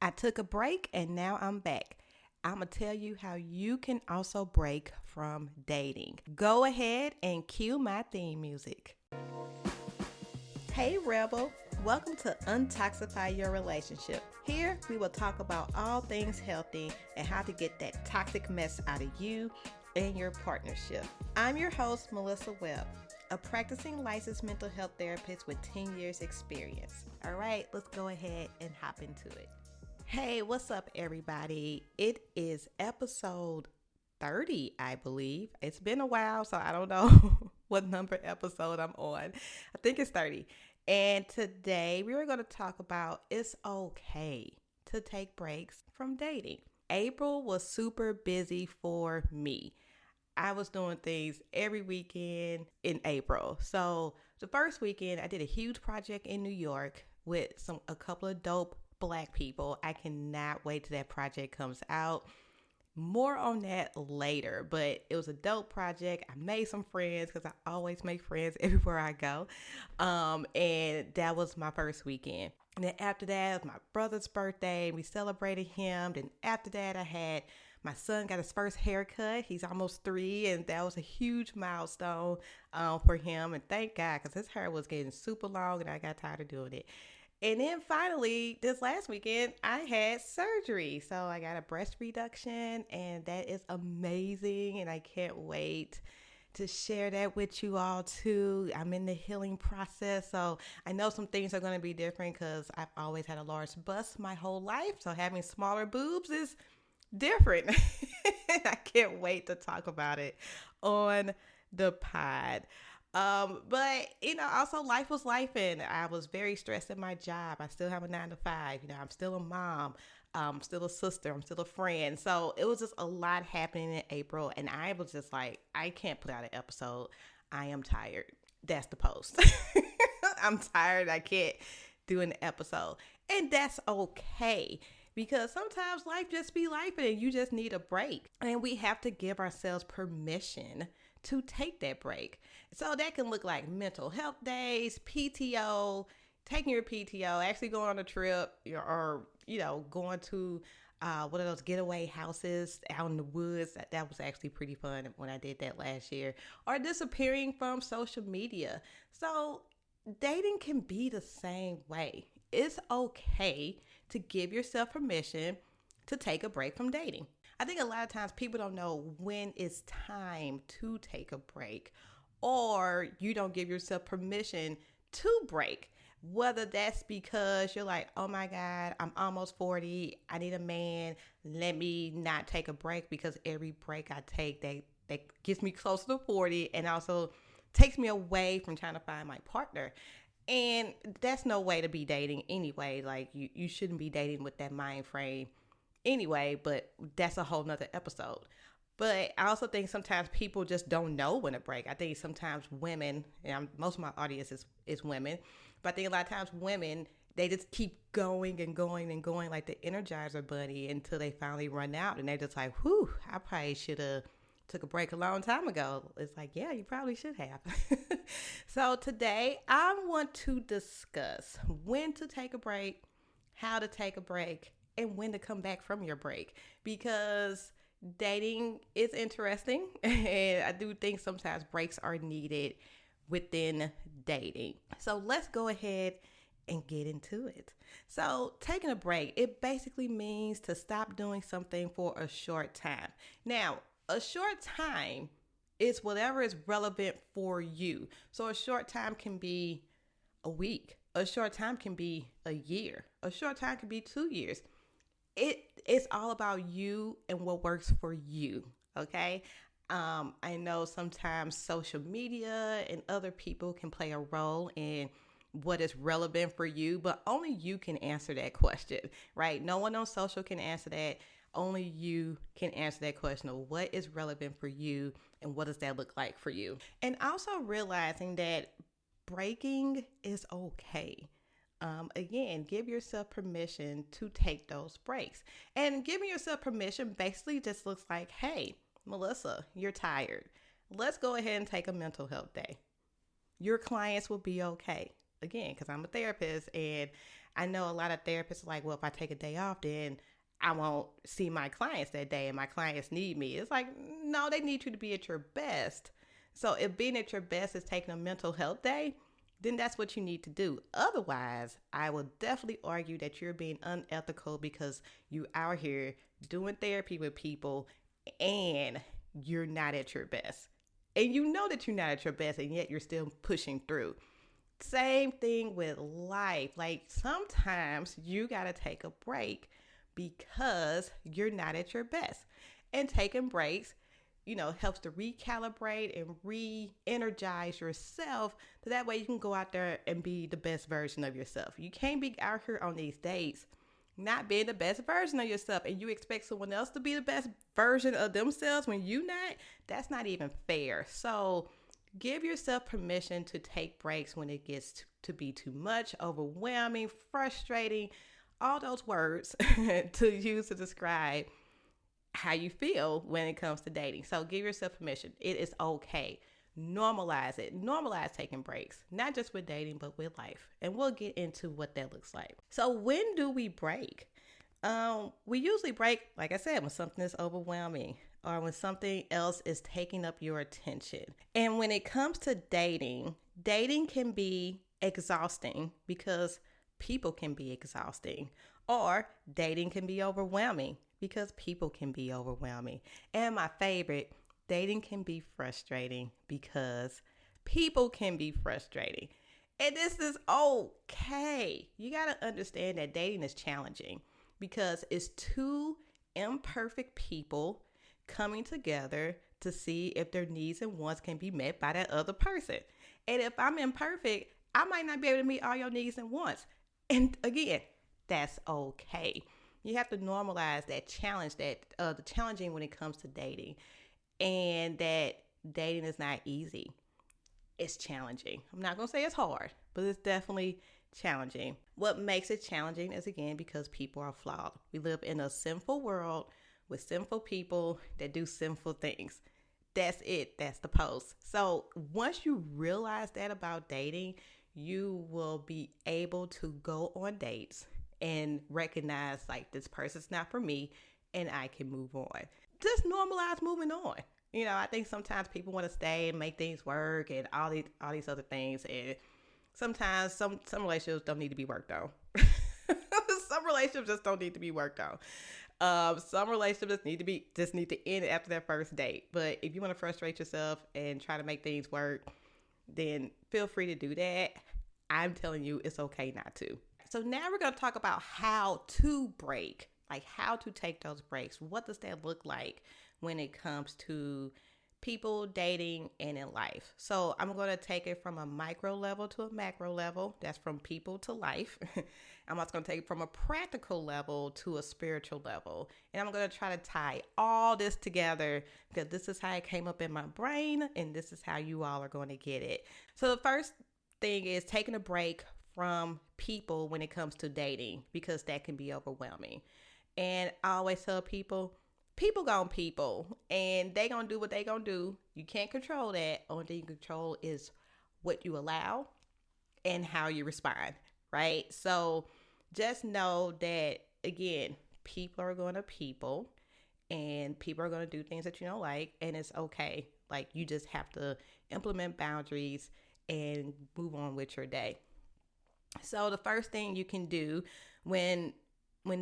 I took a break and now I'm back. I'm going to tell you how you can also break from dating. Go ahead and cue my theme music. Hey Rebel, welcome to Untoxify Your Relationship. Here we will talk about all things healthy and how to get that toxic mess out of you and your partnership. I'm your host, Melissa Webb, a practicing licensed mental health therapist with 10 years experience. All right, let's go ahead and hop into it. Hey, what's up everybody? It is episode 30, I believe. It's been a while, so I don't know what number episode I'm on. I think it's 30. And today we were going to talk about it's okay to take breaks from dating. April was super busy for me. I was doing things every weekend in April. So the first weekend I did a huge project in New York with a couple of dope Black people. I cannot wait till that project comes out. More on that later, but it was a dope project. I made some friends because I always make friends everywhere I go. And that was my first weekend. And then after that, it was my brother's birthday. We celebrated him. Then after that, I had my son got his first haircut. He's almost 3, and that was a huge milestone for him. And thank God, because his hair was getting super long, and I got tired of doing it. And then finally, this last weekend, I had surgery. So I got a breast reduction, and that is amazing. And I can't wait to share that with you all too. I'm in the healing process. So I know some things are going to be different because I've always had a large bust my whole life. So having smaller boobs is different. I can't wait to talk about it on the pod. But also life was life, and I was very stressed at my job. I still have a 9 to 5. I'm still a mom. I'm still a sister. I'm still a friend. So it was just a lot happening in April, and I was just like, I can't put out an episode. I am tired. That's the post. I'm tired. I can't do an episode, and that's okay. Because sometimes life just be life and you just need a break. And we have to give ourselves permission to take that break. So that can look like mental health days, PTO, taking your PTO, actually going on a trip, or going to one of those getaway houses out in the woods. That was actually pretty fun when I did that last year. Or disappearing from social media. So dating can be the same way. It's okay to give yourself permission to take a break from dating. I think a lot of times people don't know when it's time to take a break, or you don't give yourself permission to break. Whether that's because you're like, oh my God, I'm almost 40. I need a man. Let me not take a break, because every break I take, that gets me closer to 40 and also takes me away from trying to find my partner. And that's no way to be dating anyway. Like you shouldn't be dating with that mind frame anyway, but that's a whole nother episode. But I also think sometimes people just don't know when to break. I think sometimes women, and most of my audience is women, but I think a lot of times women, they just keep going and going and going like the Energizer Bunny until they finally run out, and they're just like, whew, I probably should have took a break a long time ago. It's like, yeah, you probably should have. So today I want to discuss when to take a break, how to take a break, and when to come back from your break, because dating is interesting and I do think sometimes breaks are needed within dating. So let's go ahead and get into it. So taking a break, it basically means to stop doing something for a short time. Now, a short time is whatever is relevant for you. So a short time can be a week. A short time can be a year. A short time can be 2 years. It's all about you and what works for you, okay? I know sometimes social media and other people can play a role in what is relevant for you, but only you can answer that question, right? No one on social can answer that. Only you can answer that question of what is relevant for you and what does that look like for you. And also realizing that breaking is okay. Again, give yourself permission to take those breaks. And giving yourself permission basically just looks like, hey, Melissa, you're tired. Let's go ahead and take a mental health day. Your clients will be okay. Again, because I'm a therapist and I know a lot of therapists are like, well, if I take a day off, then I won't see my clients that day and my clients need me. It's like, no, they need you to be at your best. So if being at your best is taking a mental health day, then that's what you need to do. Otherwise, I will definitely argue that you're being unethical because you out here doing therapy with people and you're not at your best. And you know that you're not at your best, and yet you're still pushing through. Same thing with life. Like sometimes you got to take a break because you're not at your best. And taking breaks, helps to recalibrate and re-energize yourself. So that way you can go out there and be the best version of yourself. You can't be out here on these dates not being the best version of yourself and you expect someone else to be the best version of themselves when you not. That's not even fair. So give yourself permission to take breaks when it gets to be too much, overwhelming, frustrating, all those words to use to describe how you feel when it comes to dating. So give yourself permission. It is okay. Normalize it. Normalize taking breaks, not just with dating, but with life. And we'll get into what that looks like. So when do we break? We usually break, like I said, when something is overwhelming or when something else is taking up your attention. And when it comes to dating can be exhausting because people can be exhausting, or dating can be overwhelming because people can be overwhelming. And my favorite, dating can be frustrating because people can be frustrating. And this is okay. You got to understand that dating is challenging because it's two imperfect people coming together to see if their needs and wants can be met by that other person. And if I'm imperfect, I might not be able to meet all your needs and wants. And again, that's okay. You have to normalize that challenge, that the challenging when it comes to dating, and that dating is not easy. It's challenging. I'm not going to say it's hard, but it's definitely challenging. What makes it challenging is, again, because people are flawed. We live in a sinful world with sinful people that do sinful things. That's it. That's the post. So once you realize that about dating, you will be able to go on dates and recognize like this person's not for me and I can move on. Just normalize moving on. I think sometimes people want to stay and make things work and all these other things, and sometimes some relationships don't need to be worked on. Some relationships just don't need to be worked on. Some relationships just need to end after that first date. But if you want to frustrate yourself and try to make things work, then feel free to do that. I'm telling you, it's okay not to. So now we're going to talk about how to break, like how to take those breaks. What does that look like when it comes to people, dating, and in life? So I'm going to take it from a micro level to a macro level. That's from people to life. I'm also going to take it from a practical level to a spiritual level. And I'm going to try to tie all this together because this is how it came up in my brain and this is how you all are going to get it. So the first thing is taking a break from people when it comes to dating because that can be overwhelming. And I always tell people gonna people, and they gonna do what they gonna do. You can't control that. Only thing you control is what you allow and how you respond, right? So just know that, again, people are gonna people, and people are gonna do things that you don't like, and it's okay. Like, you just have to implement boundaries and move on with your day. So the first thing you can do when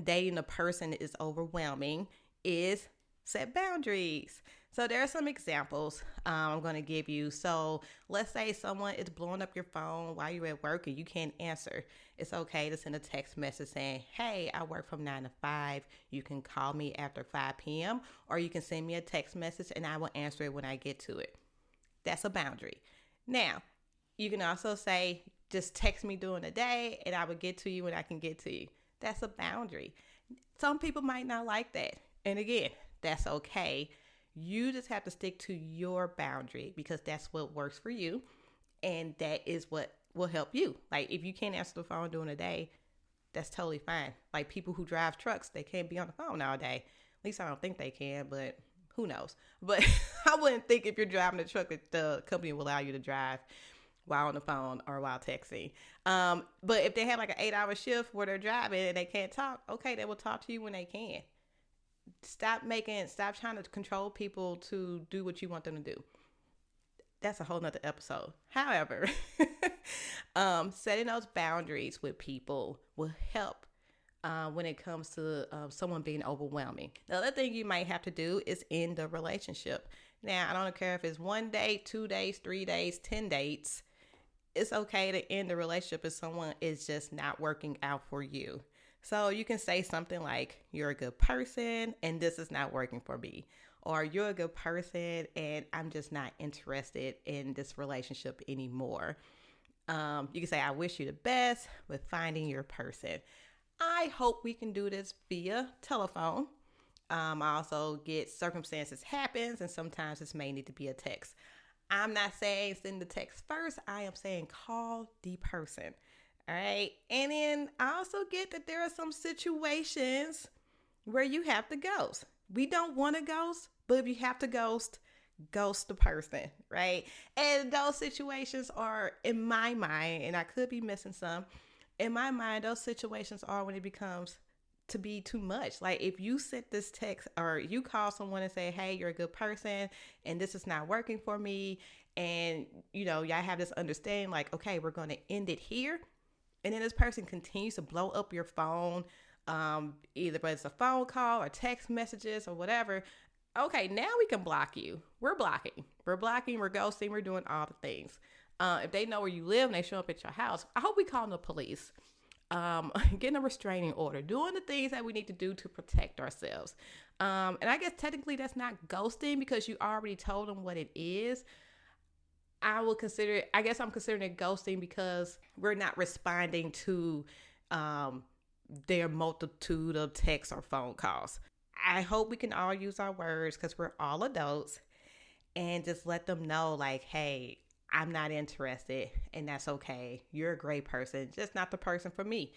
dating a person is overwhelming is set boundaries. So there are some examples I'm going to give you. So let's say someone is blowing up your phone while you're at work and you can't answer. It's okay to send a text message saying, hey, I work from 9 to 5. You can call me after 5 p.m. or you can send me a text message and I will answer it when I get to it. That's a boundary. Now, you can also say, just text me during the day and I will get to you when I can get to you. That's a boundary. Some people might not like that. And again, that's okay. You just have to stick to your boundary because that's what works for you. And that is what will help you. Like, if you can't answer the phone during the day, that's totally fine. Like, people who drive trucks, they can't be on the phone all day. At least I don't think they can, but who knows? But I wouldn't think if you're driving a truck that the company will allow you to drive while on the phone or while texting. But if they have like an 8-hour shift where they're driving and they can't talk, okay, they will talk to you when they can. Stop trying to control people to do what you want them to do. That's a whole nother episode. However, setting those boundaries with people will help when it comes to someone being overwhelming. The other thing you might have to do is end the relationship. Now, I don't care if it's 1 day, 2 days, 3 days, 10 dates. It's okay to end the relationship if someone is just not working out for you. So you can say something like, you're a good person and this is not working for me. Or you're a good person and I'm just not interested in this relationship anymore. You can say, I wish you the best with finding your person. I hope we can do this via telephone. I also get circumstances happens and sometimes this may need to be a text. I'm not saying send the text first. I am saying call the person. All right. And then I also get that there are some situations where you have to ghost. We don't want to ghost, but if you have to ghost the person, right? And those situations are, in my mind, and I could be missing some, in my mind, those situations are when it becomes to be too much. Like if you sent this text or you call someone and say, hey, you're a good person and this is not working for me. And, y'all have this understanding like, okay, we're going to end it here. And then this person continues to blow up your phone, either whether it's a phone call or text messages or whatever. Okay, now we can block you. We're blocking, we're ghosting, we're doing all the things. If they know where you live and they show up at your house, I hope we call the police. Getting a restraining order, doing the things that we need to do to protect ourselves. And I guess technically that's not ghosting because you already told them what it is. I'm considering it ghosting because we're not responding to their multitude of texts or phone calls. I hope we can all use our words because we're all adults and just let them know like, hey, I'm not interested and that's okay. You're a great person, just not the person for me.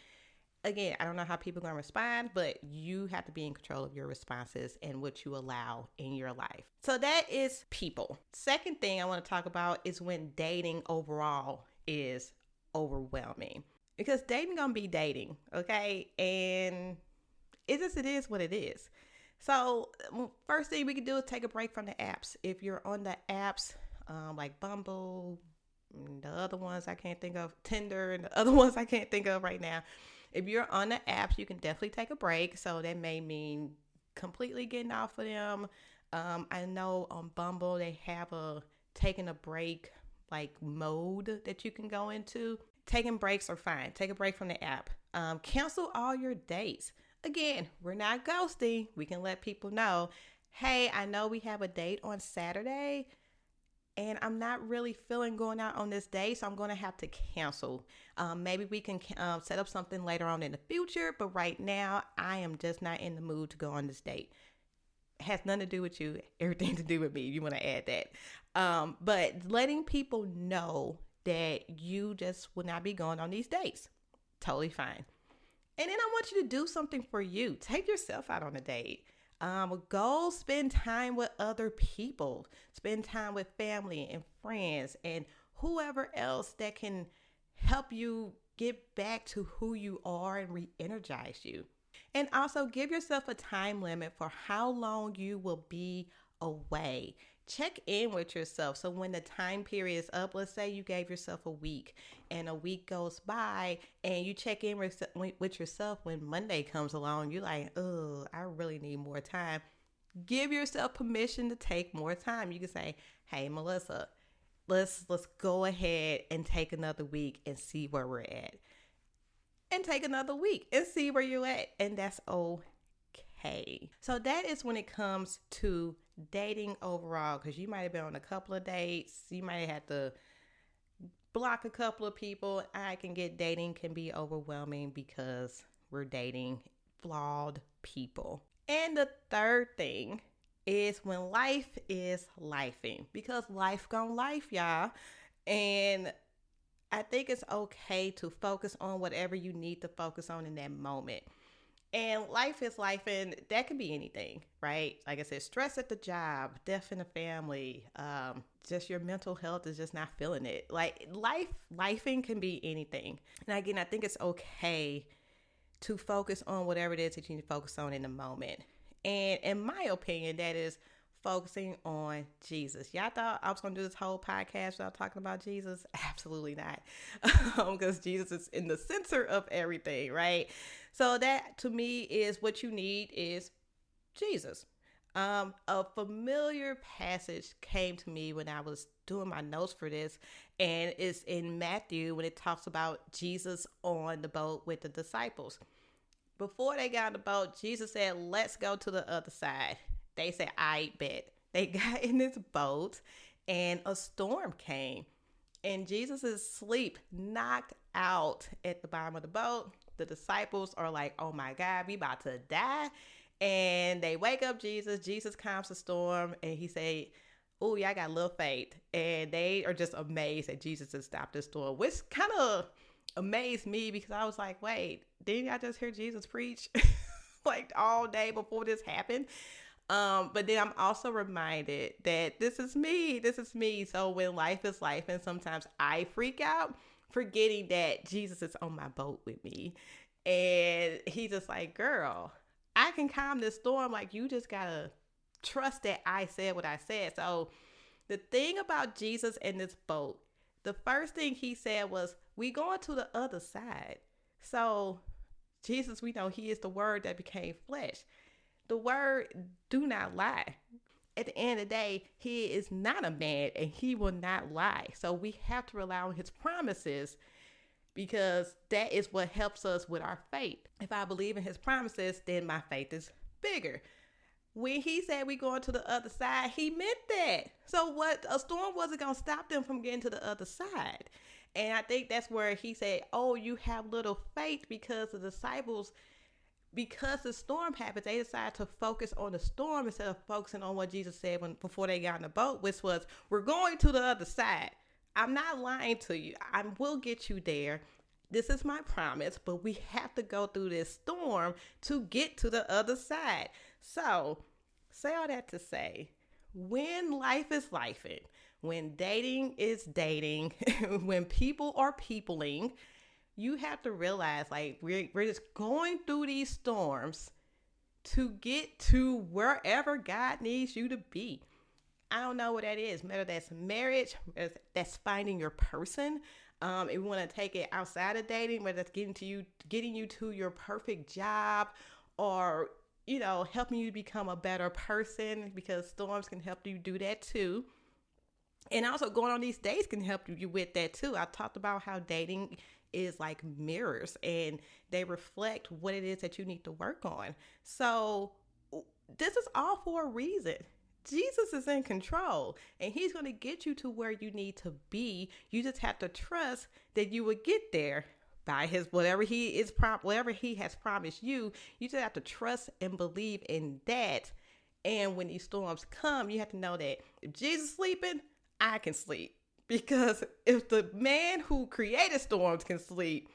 Again, I don't know how people are going to respond, but you have to be in control of your responses and what you allow in your life. So that is people. Second thing I want to talk about is when dating overall is overwhelming. Because dating going to be dating, okay? And it is what it is. So first thing we can do is take a break from the apps. If you're on the apps like Bumble, the other ones I can't think of, Tinder, and the other ones I can't think of right now. If you're on the apps, you can definitely take a break. So that may mean completely getting off of them. I know on Bumble, they have a taking a break like mode that you can go into. Taking breaks are fine. Take a break from the app. Cancel all your dates. Again, we're not ghosting. We can let people know, hey, I know we have a date on Saturday and I'm not really feeling going out on this day, so I'm going to have to cancel. Maybe we can set up something later on in the future, but right now I am just not in the mood to go on this date. Has nothing to do with you, everything to do with me. You want to add that. But letting people know that you just will not be going on these dates. Totally fine. And then I want you to do something for you. Take yourself out on a date. Go spend time with other people. Spend time with family and friends and whoever else that can help you get back to who you are and re-energize you. And also give yourself a time limit for how long you will be away. Check in with yourself. So when the time period is up, let's say you gave yourself a week and a week goes by and you check in with yourself when Monday comes along, you're like, oh, I really need more time. Give yourself permission to take more time. You can say, hey, Melissa, let's go ahead and take another week and see where we're at. And take another week and see where you're at. And that's okay. So that is when it comes to dating overall, because you might have been on a couple of dates. You might have had to block a couple of people. I can get dating can be overwhelming because we're dating flawed people. And the third thing is when life is lifing, because life gon' life, y'all. And I think it's okay to focus on whatever you need to focus on in that moment. And life is life, and that can be anything, right? Like I said, stress at the job, death in the family, just your mental health is just not feeling it. Like lifing can be anything. And again, I think it's okay to focus on whatever it is that you need to focus on in the moment. And in my opinion, that is focusing on Jesus. Y'all thought I was going to do this whole podcast without talking about Jesus? Absolutely not. Because Jesus is in the center of everything, right? So that to me is what you need is Jesus. A familiar passage came to me when I was doing my notes for this, and it's in Matthew when it talks about Jesus on the boat with the disciples. Before they got on the boat, Jesus said, let's go to the other side. They said, I bet. They got in this boat and a storm came, and Jesus is asleep, knocked out at the bottom of the boat. The disciples are like, oh my God, we about to die. And they wake up Jesus. Jesus calms the storm, and he say, oh, y'all got a little faith. And they are just amazed that Jesus has stopped the storm, which kind of amazed me because I was like, wait, didn't y'all just hear Jesus preach like all day before this happened? But then I'm also reminded that this is me. So when life is life, and sometimes I freak out, forgetting that Jesus is on my boat with me. And he's just like, girl, I can calm this storm. Like, you just gotta trust that I said what I said. So the thing about Jesus and this boat, the first thing he said was, we going to the other side. So Jesus, we know he is the word that became flesh. The word do not lie. At the end of the day, he is not a man and he will not lie. So we have to rely on his promises, because that is what helps us with our faith. If I believe in his promises, then my faith is bigger. When he said we going to the other side, he meant that. So what, a storm wasn't going to stop them from getting to the other side. And I think that's where he said, oh, you have little faith, because the disciples, because the storm happened, they decided to focus on the storm instead of focusing on what Jesus said before they got in the boat, which was, we're going to the other side. I'm not lying to you. I will get you there. This is my promise, but we have to go through this storm to get to the other side. So, say all that to say, when life is lifing, when dating is dating, when people are peopling, you have to realize, like, we're just going through these storms to get to wherever God needs you to be. I don't know what that is, whether that's marriage, whether that's finding your person. If you want to take it outside of dating, whether that's getting you to your perfect job, or, you know, helping you become a better person, because storms can help you do that too. And also going on these dates can help you with that too. I talked about how dating is like mirrors, and they reflect what it is that you need to work on. So this is all for a reason. Jesus is in control, and he's going to get you to where you need to be. You just have to trust that you will get there by his whatever he has promised you. You just have to trust and believe in that. And when these storms come, you have to know that if Jesus is sleeping, I can sleep. Because if the man who created storms can sleep,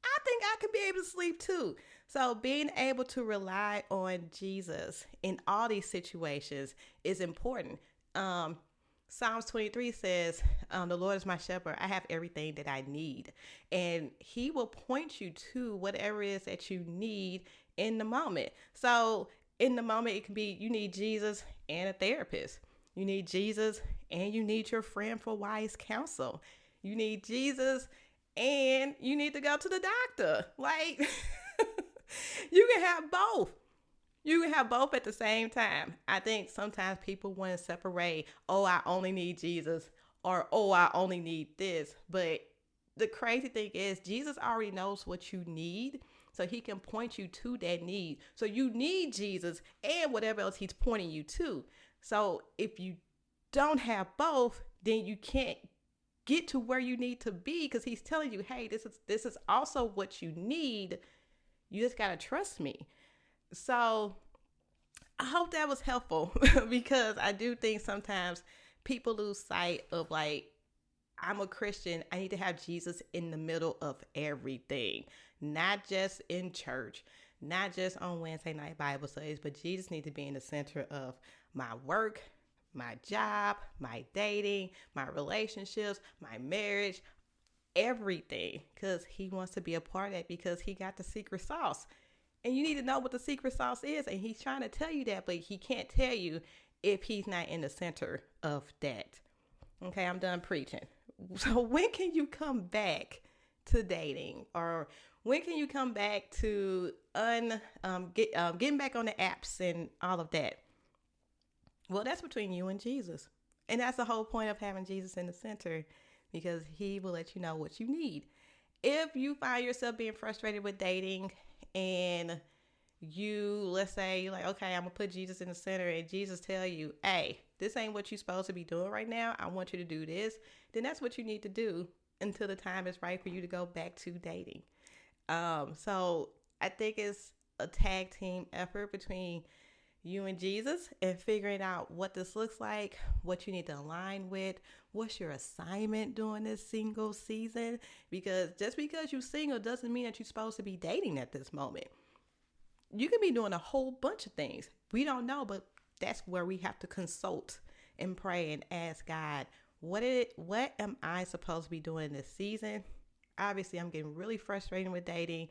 I think I can be able to sleep too. So being able to rely on Jesus in all these situations is important. Psalms 23 says, the Lord is my shepherd. I have everything that I need. And he will point you to whatever it is that you need in the moment. So in the moment, it can be you need Jesus and a therapist. You need Jesus and you need your friend for wise counsel. You need Jesus and you need to go to the doctor. Like, you can have both. You can have both at the same time. I think sometimes people want to separate, oh, I only need Jesus, or, oh, I only need this. But the crazy thing is, Jesus already knows what you need, so he can point you to that need. So you need Jesus and whatever else he's pointing you to. So if you don't have both, then you can't get to where you need to be, because he's telling you, hey, this is also what you need. You just got to trust me. So I hope that was helpful, because I do think sometimes people lose sight of, like, I'm a Christian. I need to have Jesus in the middle of everything, not just in church, not just on Wednesday night Bible studies, but Jesus needs to be in the center of my work, my job, my dating, my relationships, my marriage, everything, because he wants to be a part of it, because he got the secret sauce. And you need to know what the secret sauce is. And he's trying to tell you that, but he can't tell you if he's not in the center of that. Okay, I'm done preaching. So when can you come back to dating? Or when can you come back to getting back on the apps and all of that? Well, that's between you and Jesus. And that's the whole point of having Jesus in the center, because he will let you know what you need. If you find yourself being frustrated with dating and let's say you're like, okay, I'm gonna put Jesus in the center, and Jesus tell you, hey, this ain't what you're supposed to be doing right now. I want you to do this. Then that's what you need to do until the time is right for you to go back to dating. So I think it's a tag team effort between you and Jesus, and figuring out what this looks like, what you need to align with, what's your assignment during this single season. Because just because you're single doesn't mean that you're supposed to be dating at this moment. You can be doing a whole bunch of things. We don't know, but that's where we have to consult and pray and ask God, what am I supposed to be doing this season? Obviously, I'm getting really frustrated with dating.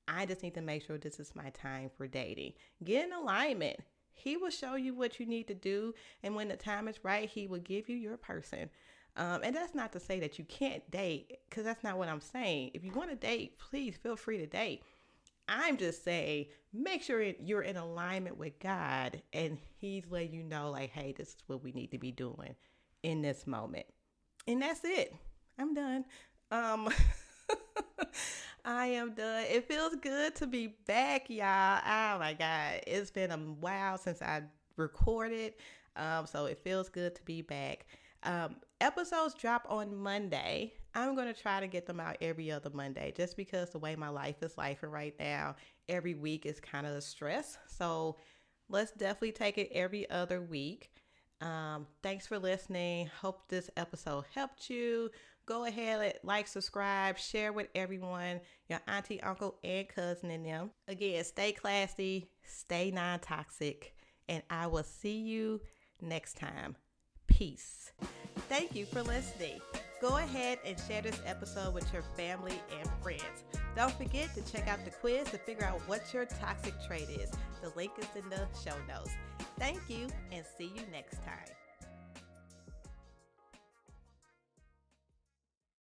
I just need to make sure this is my time for dating. Get in alignment. He will show you what you need to do. And when the time is right, he will give you your person. And that's not to say that you can't date, because that's not what I'm saying. If you want to date, please feel free to date. I'm just saying, make sure you're in alignment with God, and he's letting you know, like, hey, this is what we need to be doing in this moment. And that's it. I'm done. I am done. It feels good to be back, y'all. Oh my God. It's been a while since I recorded. So it feels good to be back. Episodes drop on Monday. I'm going to try to get them out every other Monday, just because the way my life is life right now, every week is kind of a stress. So let's definitely take it every other week. Thanks for listening. Hope this episode helped you. Go ahead, like, subscribe, share with everyone, your auntie, uncle, and cousin and them. Again, stay classy, stay non-toxic, and I will see you next time. Peace. Thank you for listening. Go ahead and share this episode with your family and friends. Don't forget to check out the quiz to figure out what your toxic trait is. The link is in the show notes. Thank you, and see you next time.